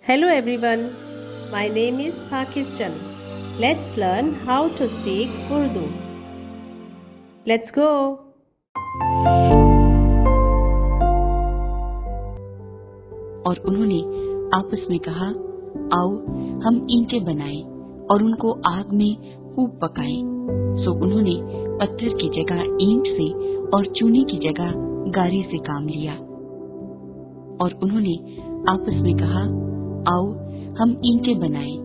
Hello everyone, my name is Pakistan. Let's learn how to speak Urdu. Let's go. और उन्होंने आपस में कहा, आओ हम ईंटें बनाएं और उनको आग में खूब पकाएं। सो उन्होंने पत्थर की जगह ईंट से और चूने की जगह गारी से काम लिया। और उन्होंने आपस में कहा, आओ हम ईंटें बनाएं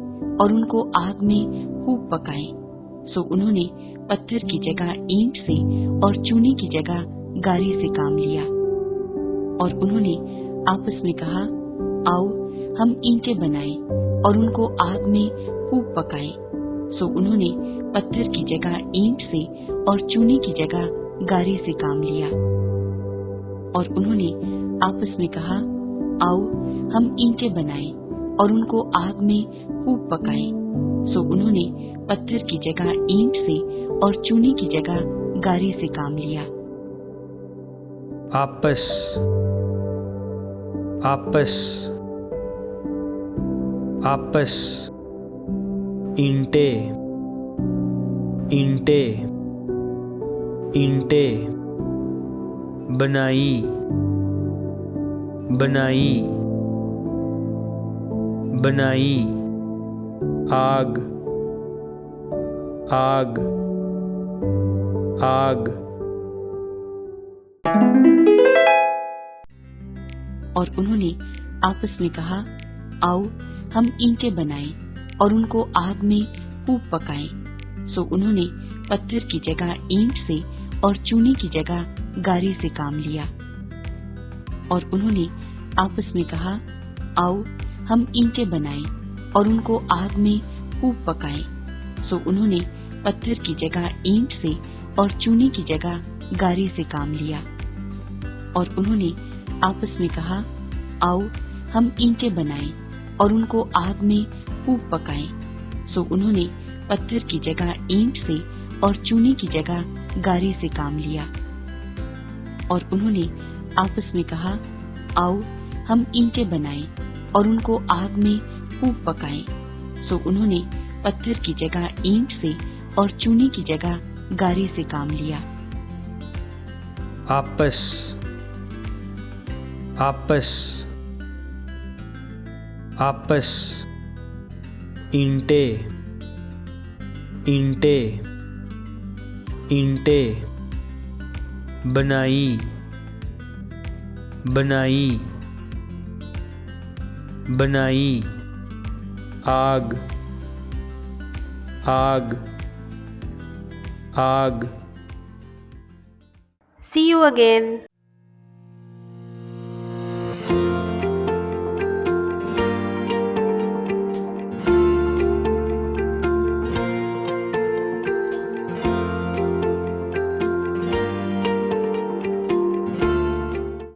और उनको आग में खूब पकाएं। सो उन्होंने पत्थर की जगह ईंट से और चूने की जगह गारी से काम लिया। और उन्होंने आपस में कहा, आओ हम ईंटें बनाएं और उनको आग में खूब पकाएं। सो उन्होंने पत्थर की जगह ईंट से और चूने की जगह गारी से काम लिया। और उन्होंने आपस में कहा, आओ हम ईंटें बनाएं और उनको आग में खूब पकाएं। सो उन्होंने पत्थर की जगह ईंट से और चूने की जगह गारी से काम लिया। आपस आपस आपस ईंटे ईंटे ईंटे बनाई बनाई बनाई आग आग आग। और उन्होंने आपस में कहा, आओ हम ईंटें बनाएं और उनको आग में खूब पकाएं। सो उन्होंने पत्थर की जगह ईंट से और चूने की जगह गारी से काम लिया। और उन्होंने आपस में कहा, आओ हम ईंटें बनाएं और उनको आग में खूब पकाएं। सो उन्होंने पत्थर की जगह ईंट से और चूने की जगह गारी से काम लिया। और उन्होंने आपस में कहा, आओ हम ईंटें बनाएं और उनको आग में खूब पकाएं। सो उन्होंने पत्थर की जगह ईंट से और चूने की जगह गारी से काम लिया। और उन्होंने आपस में कहा, आओ हम ईंटें बनाएं और उनको आग में खूब पकाएं। सो उन्होंने पत्थर की जगह ईंट से और चूने की जगह गारी से काम लिया। आपस आपस आपस ईंटे ईंटे ईंटे बनाई बनाई बनाई आग आग आग। See you again.